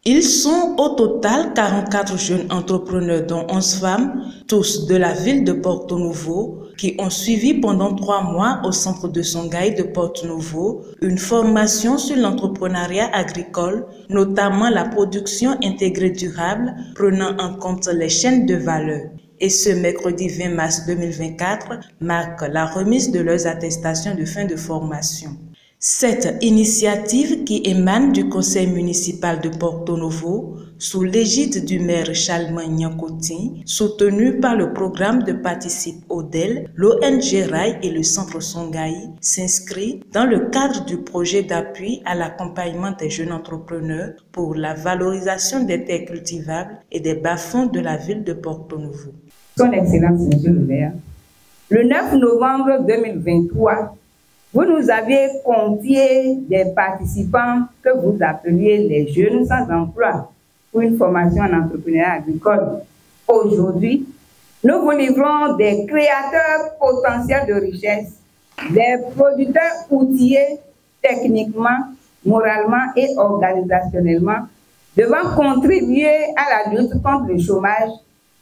Ils sont au total 44 jeunes entrepreneurs, dont 11 femmes, tous de la ville de Porto Novo, qui ont suivi pendant 3 mois au centre de Songhai de Porto Novo une formation sur l'entrepreneuriat agricole, notamment la production intégrée durable, prenant en compte les chaînes de valeur. Et ce mercredi 20 mars 2024 marque la remise de leurs attestations de fin de formation. Cette initiative qui émane du conseil municipal de Porto Novo, sous l'égide du maire Chalman Nyankoti, soutenu par le programme de Participe Odel, l'ONG RAI et le centre Songhai, s'inscrit dans le cadre du projet d'appui à l'accompagnement des jeunes entrepreneurs pour la valorisation des terres cultivables et des bas-fonds de la ville de Porto Novo. Son Excellence, Monsieur le maire, le 9 novembre 2023, vous nous aviez confié des participants que vous appeliez les jeunes sans emploi pour une formation en entrepreneuriat agricole. Aujourd'hui, nous vous livrons des créateurs potentiels de richesse, des producteurs outillés techniquement, moralement et organisationnellement, devant contribuer à la lutte contre le chômage,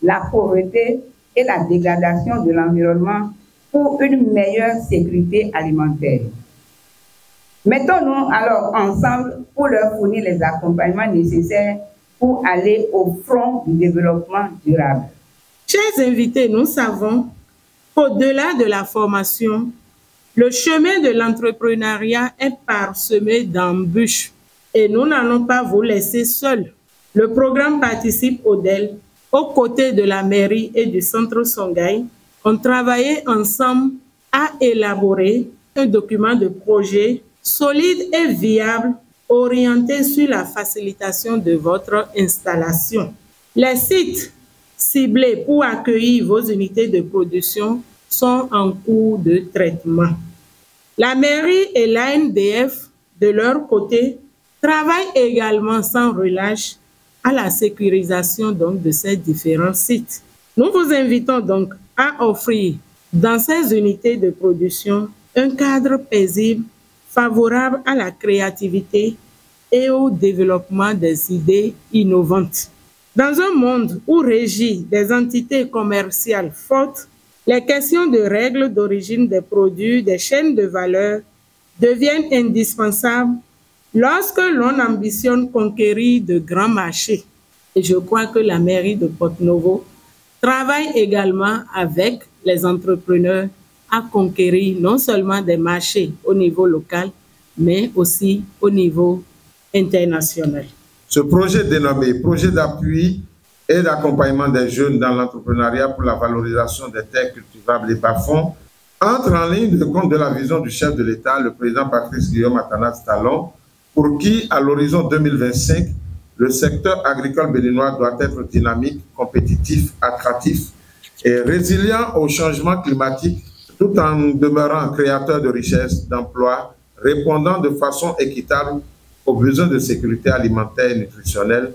la pauvreté et la dégradation de l'environnement pour une meilleure sécurité alimentaire. Mettons-nous alors ensemble pour leur fournir les accompagnements nécessaires pour aller au front du développement durable. Chers invités, nous savons qu'au-delà de la formation, le chemin de l'entrepreneuriat est parsemé d'embûches et nous n'allons pas vous laisser seuls. Le programme Participe Odel, aux côtés de la mairie et du centre Songhai, ont travaillé ensemble à élaborer un document de projet solide et viable orienté sur la facilitation de votre installation. Les sites ciblés pour accueillir vos unités de production sont en cours de traitement. La mairie et l'ANDF, de leur côté, travaillent également sans relâche à la sécurisation donc de ces différents sites. Nous vous invitons donc à offrir dans ces unités de production un cadre paisible, favorable à la créativité et au développement des idées innovantes. Dans un monde où régit des entités commerciales fortes, les questions de règles d'origine des produits, des chaînes de valeur deviennent indispensables lorsque l'on ambitionne conquérir de grands marchés. Et je crois que la mairie de Porto Novo travaille également avec les entrepreneurs à conquérir non seulement des marchés au niveau local, mais aussi au niveau international. Ce projet dénommé Projet d'appui et d'accompagnement des jeunes dans l'entrepreneuriat pour la valorisation des terres cultivables et bas-fonds entre en ligne de compte de la vision du chef de l'État, le président Patrice Guillaume Atanas Talon, pour qui, à l'horizon 2025, le secteur agricole béninois doit être dynamique, compétitif, attractif et résilient au changement climatique, tout en demeurant créateur de richesses, d'emplois, répondant de façon équitable aux besoins de sécurité alimentaire et nutritionnelle,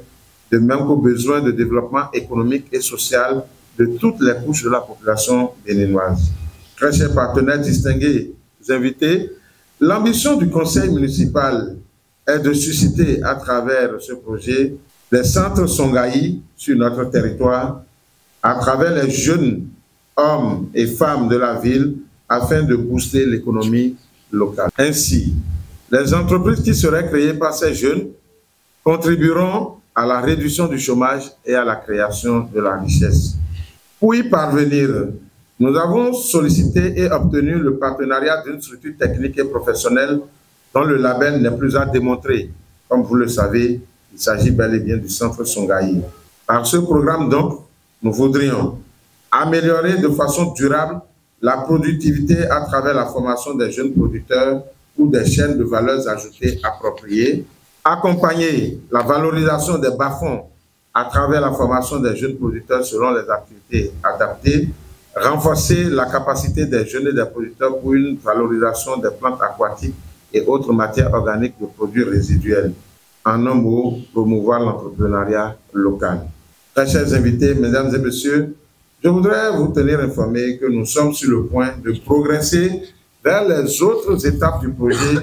de même qu'aux besoins de développement économique et social de toutes les couches de la population béninoise. Très chers partenaires distingués, invités, l'ambition du conseil municipal est de susciter à travers ce projet les centres Songhai sur notre territoire, à travers les jeunes hommes et femmes de la ville, afin de booster l'économie locale. Ainsi, les entreprises qui seraient créées par ces jeunes contribueront à la réduction du chômage et à la création de la richesse. Pour y parvenir, nous avons sollicité et obtenu le partenariat d'une structure technique et professionnelle dont le label n'est plus à démontrer. Comme vous le savez, il s'agit bel et bien du centre Songhai. Par ce programme, donc, nous voudrions améliorer de façon durable la productivité à travers la formation des jeunes producteurs ou des chaînes de valeurs ajoutées appropriées, accompagner la valorisation des bas-fonds à travers la formation des jeunes producteurs selon les activités adaptées, renforcer la capacité des jeunes et des producteurs pour une valorisation des plantes aquatiques et autres matières organiques de produits résiduels. En un mot, promouvoir l'entrepreneuriat local. Très chers invités, mesdames et messieurs, je voudrais vous tenir informés que nous sommes sur le point de progresser vers les autres étapes du projet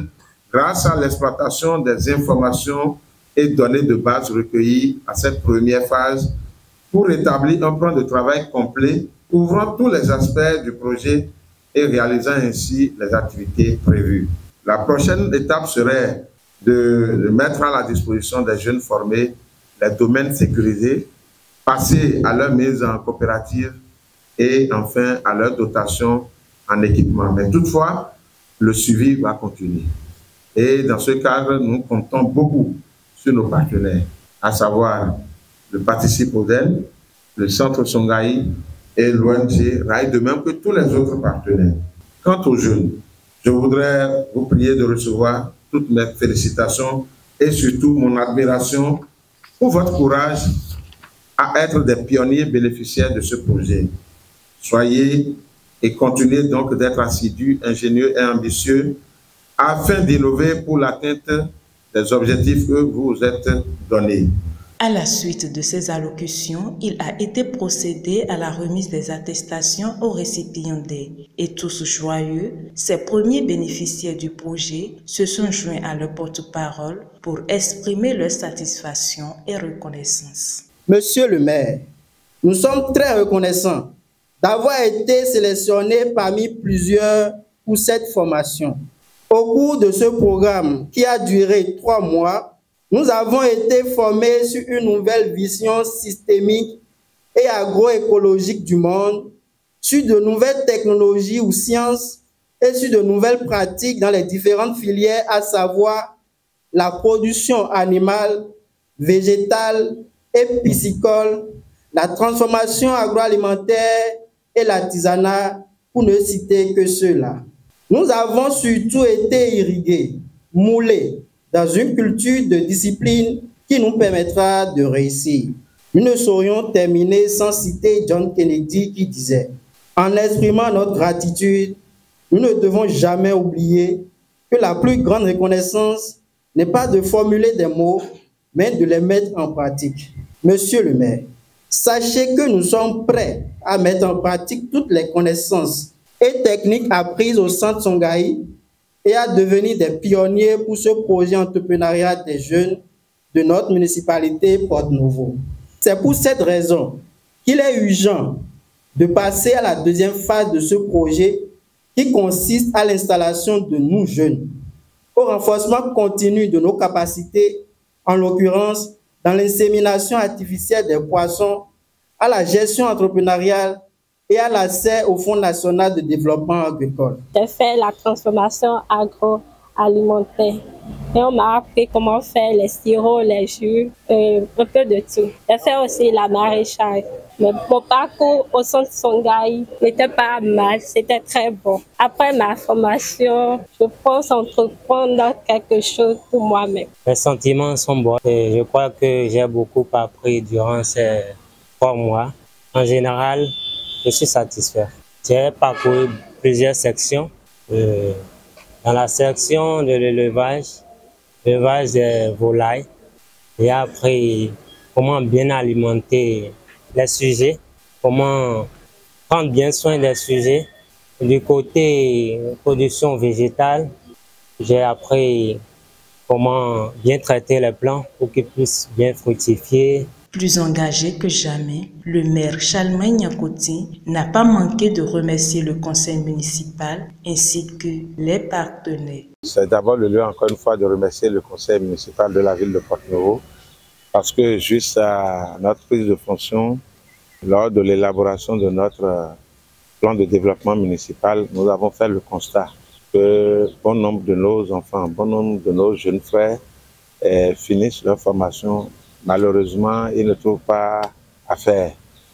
grâce à l'exploitation des informations et données de base recueillies à cette première phase pour établir un plan de travail complet couvrant tous les aspects du projet et réalisant ainsi les activités prévues. La prochaine étape serait de mettre à la disposition des jeunes formés les domaines sécurisés, passer à leur mise en coopérative et enfin à leur dotation en équipement. Mais toutefois, le suivi va continuer. Et dans ce cadre, nous comptons beaucoup sur nos partenaires, à savoir le Participe Odel, le Centre Songhai et l'ONG RAI, de même que tous les autres partenaires. Quant aux jeunes, je voudrais vous prier de recevoir toutes mes félicitations et surtout mon admiration pour votre courage à être des pionniers bénéficiaires de ce projet. Soyez et continuez donc d'être assidus, ingénieux et ambitieux afin d'innover pour l'atteinte des objectifs que vous vous êtes donnés. À la suite de ces allocutions, il a été procédé à la remise des attestations aux récipiendaires. Et tous joyeux, ces premiers bénéficiaires du projet se sont joints à leur porte-parole pour exprimer leur satisfaction et reconnaissance. Monsieur le maire, nous sommes très reconnaissants d'avoir été sélectionnés parmi plusieurs pour cette formation. Au cours de ce programme qui a duré 3 mois, nous avons été formés sur une nouvelle vision systémique et agroécologique du monde, sur de nouvelles technologies ou sciences et sur de nouvelles pratiques dans les différentes filières, à savoir la production animale, végétale et piscicole, la transformation agroalimentaire et l'artisanat, pour ne citer que ceux-là. Nous avons surtout été irrigués, moulés, dans une culture de discipline qui nous permettra de réussir. Nous ne saurions terminer sans citer John Kennedy qui disait « En exprimant notre gratitude, nous ne devons jamais oublier que la plus grande reconnaissance n'est pas de formuler des mots, mais de les mettre en pratique. » Monsieur le maire, sachez que nous sommes prêts à mettre en pratique toutes les connaissances et techniques apprises au Centre Songhai et à devenir des pionniers pour ce projet entrepreneurial des jeunes de notre municipalité Porte-Nouveau. C'est pour cette raison qu'il est urgent de passer à la deuxième phase de ce projet qui consiste à l'installation de nous jeunes, au renforcement continu de nos capacités, en l'occurrence dans l'insémination artificielle des poissons, à la gestion entrepreneuriale et à l'accès au Fonds national de développement agricole. J'ai fait la transformation agroalimentaire et on m'a appris comment faire les sirops, les jus, un peu de tout. J'ai fait aussi la maraîchage. Mais mon parcours au Centre Songhai n'était pas mal, c'était très bon. Après ma formation, je pense entreprendre quelque chose pour moi-même. Les sentiments sont bons et je crois que j'ai beaucoup appris durant ces 3 mois. En général, je suis satisfait. J'ai parcouru plusieurs sections. Dans la section de l'élevage des volailles, j'ai appris comment bien alimenter les sujets, comment prendre bien soin des sujets. Du côté production végétale, j'ai appris comment bien traiter les plants pour qu'ils puissent bien fructifier. Plus engagé que jamais, le maire Chalmain Nyakoti n'a pas manqué de remercier le conseil municipal ainsi que les partenaires. C'est d'abord le lieu, encore une fois, de remercier le conseil municipal de la ville de Porte-Nouveau parce que juste à notre prise de fonction, lors de l'élaboration de notre plan de développement municipal, nous avons fait le constat que bon nombre de nos enfants, bon nombre de nos jeunes frères finissent leur formation. Malheureusement, ils ne trouvent pas à faire.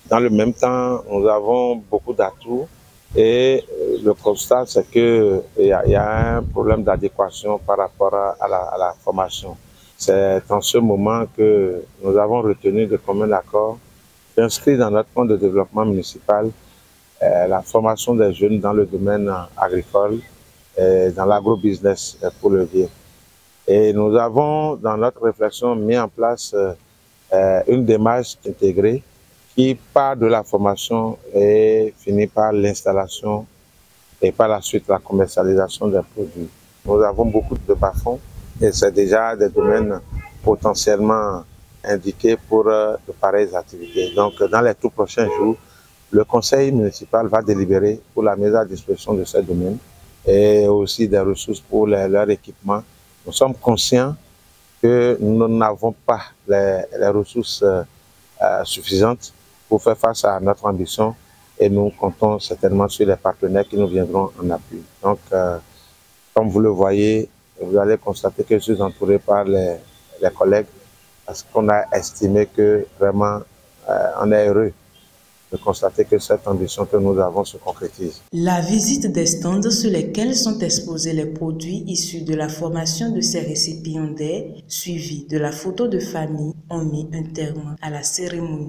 Dans le même temps, nous avons beaucoup d'atouts et le constat, c'est qu'il y a un problème d'adéquation par rapport à la formation. C'est en ce moment que nous avons retenu de commun accord d'inscrire dans notre plan de développement municipal la formation des jeunes dans le domaine agricole et dans l'agrobusiness, pour le dire. Et nous avons, dans notre réflexion, mis en place une démarche intégrée qui part de la formation et finit par l'installation et par la suite la commercialisation des produits. Nous avons beaucoup de bas-fonds et c'est déjà des domaines potentiellement indiqués pour de pareilles activités. Donc, dans les tout prochains jours, le conseil municipal va délibérer pour la mise à disposition de ces domaines et aussi des ressources pour leur équipement. Nous sommes conscients que nous n'avons pas les ressources suffisantes pour faire face à notre ambition et nous comptons certainement sur les partenaires qui nous viendront en appui. Donc, comme vous le voyez, vous allez constater que je suis entouré par les collègues parce qu'on a estimé que vraiment on est heureux de constater que cette ambition que nous avons se concrétise. La visite des stands sur lesquels sont exposés les produits issus de la formation de ces récipiendaires, suivis de la photo de famille, ont mis un terme à la cérémonie.